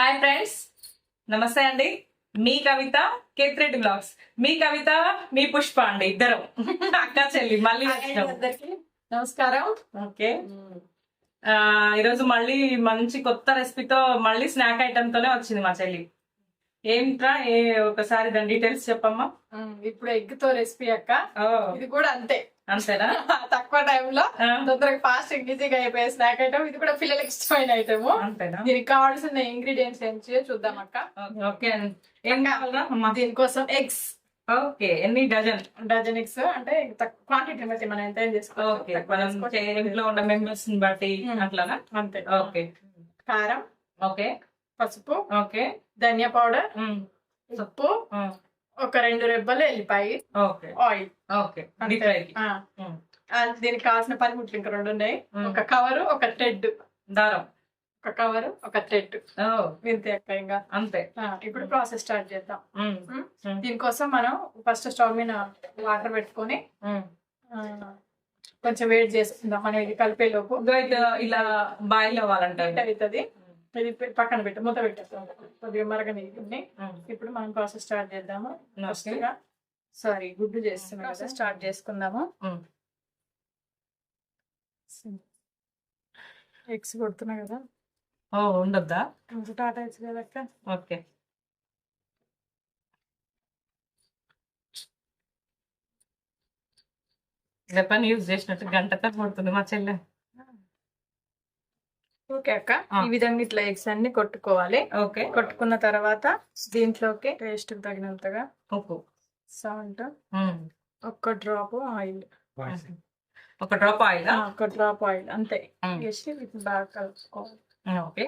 Hi friends, నమస్తే అండి. మీ కవిత, కేత్రెడ్డి blogs. మీ కవిత, మీ పుష్ప అండి, ఇద్దరు అక్క చెల్లి మళ్ళీ వచ్చినాం. అందరికి నమస్కారం. ఓకే, ఈరోజు మళ్ళీ మంచి కొత్త రెసిపీతో మళ్ళీ స్నాక్ ఐటమ్ తోనే వచ్చింది మా చెల్లి. ఏంట్రా ఒకసారి దాని డీటెయిల్స్ చెప్పమ్మా. ఇప్పుడు ఎగ్ తో రెసిపీ అక్క. ఇది కూడా అంతే, అంతేనా? తక్కువ టైంలో తొందరగా ఫాస్ట్ ఈజీగా అయిపోయే స్నాక్ ఐటమ్. ఇది కూడా పిల్లలకి ఇష్టమైన ఐటమ్. అంతేనా? దీనికి కావాల్సిన ఇంగ్రీడియంట్స్ ఏంటి చూద్దాం అక్క. ఓకే, ఏం కావాలరా? దీనికోసం ఎగ్స్. ఓకే, ఎన్ని డజన్ ఎగ్స్ అంటే క్వాంటిటీ బట్టి మనం ఎంత చేసుకోవచ్చు, ఇంట్లో ఉన్న మెంబర్స్ బట్టి అట్లానా? అంతే. ఓకే. కారం, ఓకే. పసుపు, ఓకే. ధనియా పౌడర్, ఉప్పు, ఒక 2 రెబ్బలు ఎల్లిపాయి, ఆయిల్. ఓకే. దీనికి కావాల్సిన పనిముట్లు ఇంకా 2 ఉన్నాయి. ఒక కవరు, ఒక థ్రెడ్ దారం. ఒక కవరు, ఒక థ్రెడ్. వింతే అక్క. ఇంకా అంతే. ఇప్పుడు ప్రాసెస్ స్టార్ట్ చేద్దాం. దీనికోసం మనం ఫస్ట్ స్టవ్ మీద వాటర్ పెట్టుకొని కొంచెం వేడి చేసుకుందాం. మనం ఇది కలిపే లోపు ఇలా బాయిల్ అవ్వాలంటే అవుతుంది. ఇది పక్కన పెట్టి మూత పెట్టేస్తాం కొద్దిగా మరగని. ఇప్పుడు మనం ప్రాసెస్ స్టార్ట్ చేద్దాము. గుడ్డు చేస్తున్నాం, స్టార్ట్ చేసుకుందాము. ఎగ్స్ కొడుతున్నా కదా. ఉండొద్దా? టాటా ఎగ్స్ కదక్క. ఓకే. వెపన్ యూజ్ చేసినట్టు గంటతో కొడుతుంది మా చెల్లె. ఓకే అక్క, ఈ విధంగా ఇట్లా ఎగ్స్ అన్ని కొట్టుకోవాలి. ఓకే. కొట్టుకున్న తర్వాత దీంట్లోకి టేస్ట్ తగినంతగా ఉప్పు, సాల్ట్, ఒక డ్రాప్ ఆయిల్. ఒక డ్రాప్ ఆయిల్ అంతే వేసి బాగా కలుపుకోవాలి. ఓకే.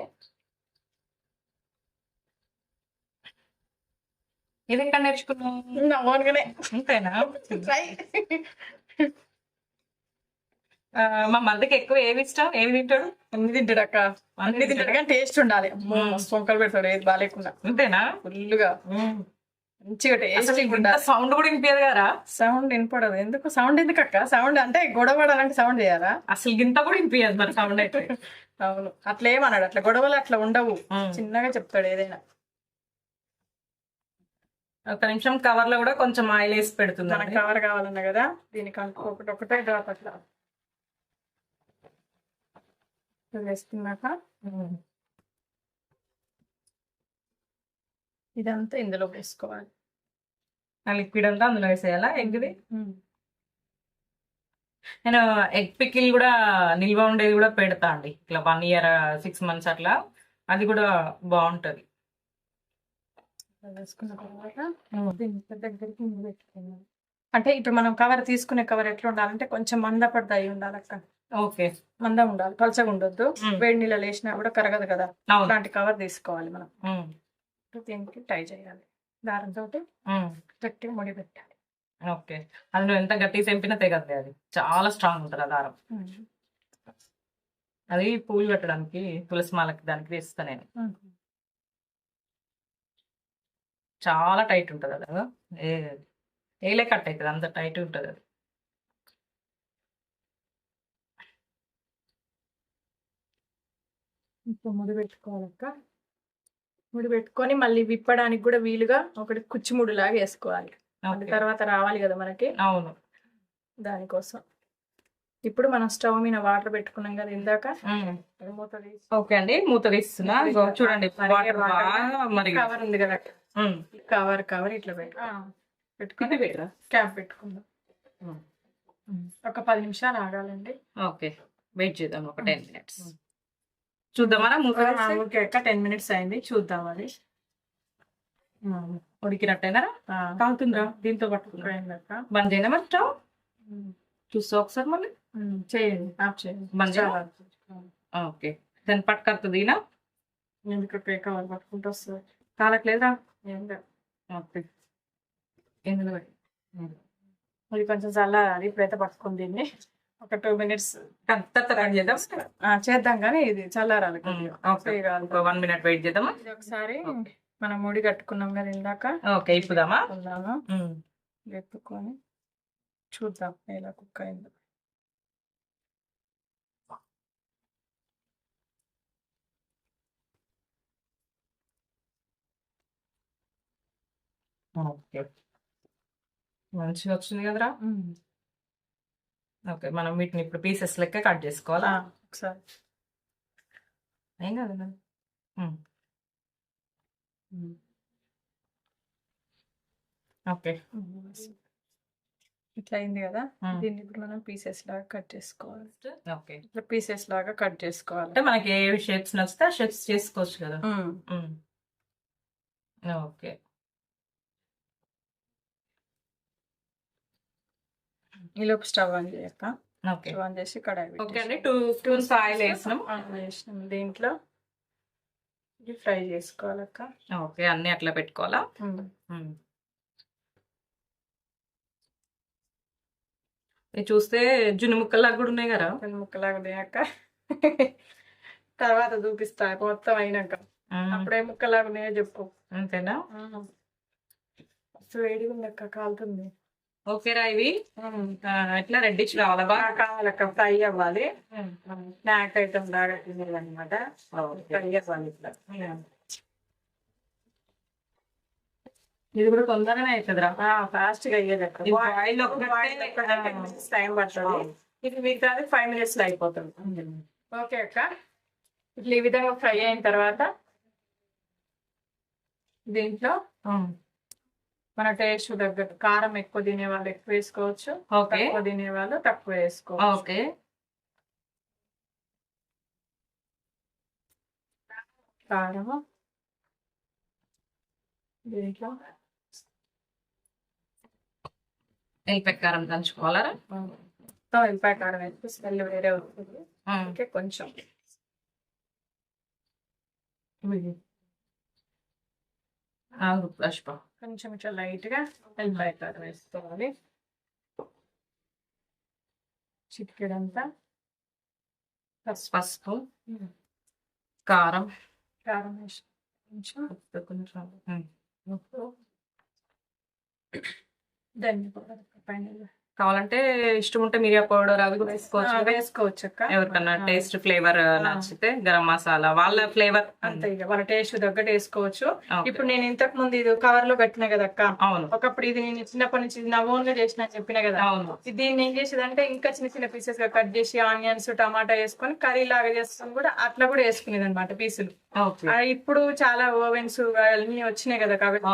ఇది ఎక్కడ నేర్చుకున్నాం? ఓన్గానే. అంతేనా? మా మధ్యకి ఎక్కువ ఏమి ఇష్టం, ఏమి తింటాడు? అన్ని తింటాడు అక్క, అన్ని తింటాడు కానీ టేస్ట్ ఉండాలి. సొంకలు పెడతాడు ఏది బాగాలేకుండా. అంతేనా? ఫుల్గా మంచిగా టేస్ట్. సౌండ్ కూడా వినిపించదు కదా? సౌండ్ వినపడదు. ఎందుకు సౌండ్? ఎందుకు అక్క? సౌండ్ అంటే గొడవడాలంటే సౌండ్ చేయాలా? అసలు గింత కూడా వినిపించదు మరి సౌండ్ అయితే. అవును, అట్లా ఏమన్నాడు, అట్లా గొడవలు అట్లా ఉండవు. చిన్నగా చెప్తాడు ఏదైనా. ఒక నిమిషం కవర్ లో కూడా కొంచెం ఆయిల్ వేసి పెడుతుంది. మనకు కవర్ కావాలన్నా కదా. దీనికి ఒకటే డ్రాప్ అట్లా వేసుకున్నాక ఇదంతా ఇందులో వేసుకోవాలి. ఆ లిక్విడ్ అంతా అందులో వేసేయాలా ఎగ్ది? నేను ఎగ్ పికిల్ కూడా నిల్వ ఉండేది కూడా పెడతా అండి, ఇట్లా 1 year 6 months అట్లా. అది కూడా బాగుంటది. వేసుకున్న తర్వాత దగ్గరికి పెట్టుకున్నాం. అంటే ఇప్పుడు మనం కవర్ తీసుకునే కవర్ ఎట్లా ఉండాలంటే కొంచెం మందపడ్డ అయి ఉండాలి అక్క. ఓకే. మందం ఉండాలి, పలచగా ఉండొద్దు. వేడి నీళ్ళు వేసినా కూడా కరగదు కదా, అలాంటి కవర్ తీసుకోవాలి మనం. దీనికి టై చేయాలి దారంతో, గట్టిగా ముడి పెట్టాలి. ఓకే. అందులో ఎంత గట్టిగా తెంపినా తెగద్ది, అది చాలా స్ట్రాంగ్ ఉంటుంది ఆ దారం. అది పూలు పెట్టడానికి, తులసి మాలకి దానికి వేస్తా నేను. చాలా టైట్ ఉంటుంది అది, ఏలే కట్ అవుతుంది, అంత టైట్ ఉంటుంది అది. ఇప్పుడు ముడి పెట్టుకోవాలక్క. ముడి పెట్టుకొని మళ్ళీ విప్పడానికి కూడా వీలుగా ఒకటి కుచ్చిముడి లాగా వేసుకోవాలి. తర్వాత రావాలి కదా మనకి. అవును, దానికోసం. ఇప్పుడు మనం స్టవ్ మీద వాటర్ పెట్టుకున్నాం కదా ఇందాక. మూత తీసి. ఓకే అండి, మూత తీస్తున్నా. చూడండి, కవర్ ఉంది కదా, కవర్ ఇట్లా పెట్టుకుని క్యాప్ పెట్టుకుందాం. ఒక 10 నిమిషాలు ఆగాలండి. ఓకే, వెయిట్ చేద్దాం ఒక 10 minutes. చూద్దామా? ఓకే అక్క, 10 minutes అయింది, చూద్దాం. అది ఉడికినట్టేనా? కావుతుందిరా, దీంతో పట్టుకుంటా. బంద్ చేయనా మరి స్టవ్? చూస్తా ఒకసారి మళ్ళీ. చేయండి, ఆఫ్ చేయండి. బంద్ చేయాలి. ఓకే, దాన్ని పట్టుకొస్తుంది. ఎందుకు కవర్ పట్టుకుంటూ వస్తుంది? కాలట్లేదురా? ఏం లేదు. ఓకే, ఎందులో ఇది కొంచెం చల్లారాలి. ఇప్పుడైతే పట్టుకుని దీన్ని ఒక 2 minutes చేద్దాం కానీ ఇది చల్లారాలి. 1 minute వెయిట్ చేద్దామా? ఒకసారి మనం ముడి కట్టుకున్నాం కదా ఇందాక. ఓకే, ఇప్పుదామా? ఎత్తుకొని చూద్దాం ఎలా కుక్ అయిందో. ఓకే, మంచిగా వచ్చింది కదరా. ఓకే, మనం వీటిని ఇప్పుడు పీసెస్ లెక్క కట్ చేసుకోవాలా? ఒకసారి ఏం కాదు కదా. ఓకే, ఇట్లా అయింది కదా, దీన్ని ఇప్పుడు మనం పీసెస్ లాగా కట్ చేసుకోవాలి. ఓకే, ఇట్లా పీసెస్ లాగా కట్ చేసుకోవాలి. అంటే మనకి ఏ షేప్స్ నచ్చితే ఆ షేప్స్ చేసుకోవచ్చు కదా. ఓకే, ఈలోపు స్టవ్ ఆన్ చేయక్క. ఓకే, స్టవ్ ఆన్ చేసి కడాయి ఓకే అండి. 2 స్పూన్స్ ఆయిల్ వేసినాం. దీంట్లో ఇది ఫ్రై చేసుకోవాలక్క. ఓకే, అన్ని అట్లా పెట్టుకోవాలా? ఇది చూస్తే జున్ను ముక్కల్లాగా కూడా ఉన్నాయి కదా. ముక్కలాగా ఉన్నాయక్క. తర్వాత చూపిస్తా మొత్తం అయినాక. అప్పుడే ముక్కలాగా ఉన్నాయో చెప్పు. అంతేనా? వేడిగా ఉందక్క, కాలుతుంది. ఓకేరా, ఇవి ఎట్లా రెడ్డిష్ రావాలా? బాగా కావాలక్క, ఫ్రై అవ్వాలి. స్నాక్ ఐటమ్ లాగా తినేది అనమాట. ఫ్రై అవ్వాలి ఇట్లా. ఇది కూడా తొందరగానే అవుతుందిరా. ఫాస్ట్ గా అయ్యేదక్క. టైం పడుతుంది. ఇది మిగతాది 5 minutes లో అయిపోతుంది. ఓకే అక్క, ఇట్లా ఈ విధంగా ఫ్రై అయిన తర్వాత దీంట్లో మన టేస్ట్ దగ్గర కారం ఎక్కువ తినే వాళ్ళు ఎక్కువ వేసుకోవచ్చు, తక్కువ తినే వాళ్ళు తక్కువ వేసుకోవచ్చు. ఓకే, కారం దీంట్లో ఎల్లిపాయ కారం దంచుకోవాలా? ఎల్లిపాయ కారం వేస్తే స్మెల్ వేరే అవుతుంది. ఓకే, కొంచెం కొంచెం ఇట్లా లైట్ గా ఎల్లిపాయ కారం వేసుకోవాలి. చిటికెడంతా పసుపు, కారం వేసి కొంచెం ఉప్పు, ధనియా పౌడర్ పైన కావాలంటే ఇష్టం ఉంటే మిరియా పౌడర్ అవి కూడా వేసుకోవచ్చు అక్క. ఎవరికన్నా టేస్ట్ ఫ్లేవర్ నచ్చితే గరం మసాలా వాళ్ళ ఫ్లేవర్ అంతే, ఇక వాళ్ళ టేస్ట్ తగ్గట్టు వేసుకోవచ్చు. ఇప్పుడు నేను ఇంతకు ముందు ఇది కవర్ లో కట్టినా కదా అక్క. అవును, ఒకప్పుడు ఇది నేను చిన్నప్పటి నుంచి నా ఓన్ గా చేసిన చెప్పిన కదా. అవును, దీన్ని ఏం చేసేదంటే ఇంకా చిన్న చిన్న పీసెస్ గా కట్ చేసి ఆనియన్స్ టమాటా వేసుకొని కర్రీ లాగా చేసుకొని కూడా అట్లా కూడా వేసుకునేది అనమాట పీసులు. ఇప్పుడు చాలా ఓవెన్స్ అన్ని వచ్చినాయి కదా, కాబట్టి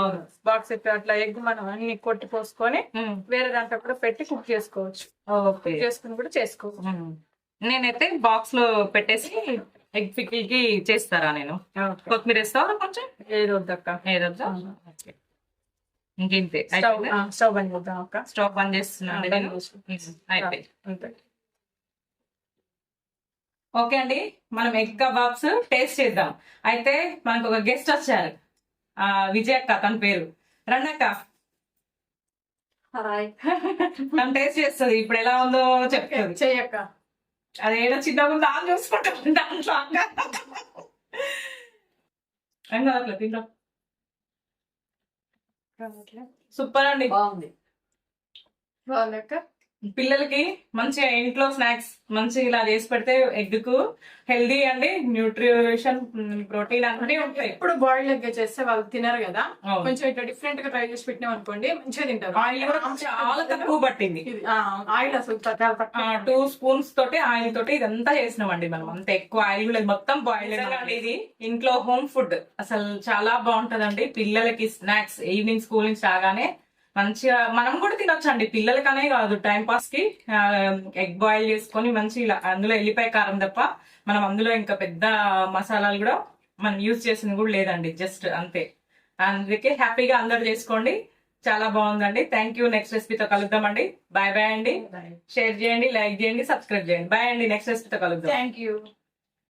బాక్స్ అట్లా ఎగ్ మనం అన్ని కొట్టి పోసుకొని వేరే దాంట్లో కూడా పెట్టి కుక్ చేసుకోవచ్చు. చేసుకుని కూడా చేసుకోవచ్చు. నేనైతే బాక్స్ లో పెట్టేసి ఎగ్ పికిల్ కి చేస్తారా? నేను కొత్తిమీర వేస్తావా కొంచెం? ఏదొద్దక్క, ఏదొద్దా? ఇంకేంటి? స్టవ్ బంద్ చేద్దాం అక్క. స్టవ్ బంద్ చేస్తున్నాను నేను. అయిపోయి అంతే. ఓకే అండి, మనం ఎగ్ కబాబ్స్ టేస్ట్ చేద్దాం. అయితే మనకు ఒక గెస్ట్ వచ్చారు, విజయ్ అక్క, తన పేరు. రండక్క, తను టేస్ట్ చేస్తుంది. ఇప్పుడు ఎలా ఉందో చెప్తుంది. చెయ్యక్క, అదేదో చిన్నగా ఉందో అని చూసుకుంటాం దాంట్లో. అక్క తింటాం. సూపర్ అండి, బాగుంది అక్క. పిల్లలకి మంచిగా ఇంట్లో స్నాక్స్ మంచిగా ఇలా చేసి పెడితే ఎగ్ కు హెల్దీ అండి, న్యూట్రిషన్, ప్రోటీన్ అన్నీ ఉంటాయి. ఇప్పుడు బాయిల్డ్ ఎగ్ చేస్తే వాళ్ళు తినరు కదా, కొంచెం ఇట్లా డిఫరెంట్ గా ట్రై చేసి పెట్టినాం అనుకోండి మంచిగా తింటారు. ఆయిల్ కూడా చాలా తక్కువ పట్టింది. ఆయిల్ అసలు 2 స్పూన్స్ తోటి ఆయిల్ తోటి ఇదంతా చేసినామండి మనం. అంత ఎక్కువ ఆయిల్ కూడా మొత్తం బాయిల్ అండి. ఇది ఇంట్లో హోమ్ ఫుడ్ అసలు చాలా బాగుంటదండి. పిల్లలకి స్నాక్స్ ఈవినింగ్ స్కూల్ నుంచి రాగానే మంచిగా మనం కూడా తినొచ్చండి, పిల్లలకనే కాదు, టైం పాస్ కి ఎగ్ బాయిల్ చేసుకొని మంచి అందులో ఎల్లిపాయ కారం తప్ప మనం అందులో ఇంకా పెద్ద మసాలాలు కూడా మనం యూజ్ చేసింది కూడా లేదండి, జస్ట్ అంతే. అందుకే హ్యాపీగా అందరు చేసుకోండి, చాలా బాగుందండి. Thank you. నెక్స్ట్ రెసిపీతో కలుద్దామండి. బాయ్ బాయ్ అండి. షేర్ చేయండి, లైక్ చేయండి, సబ్స్క్రైబ్ చేయండి. బాయ్ అండి, నెక్స్ట్ రెసిపీతో కలుద్దాం. Thank you.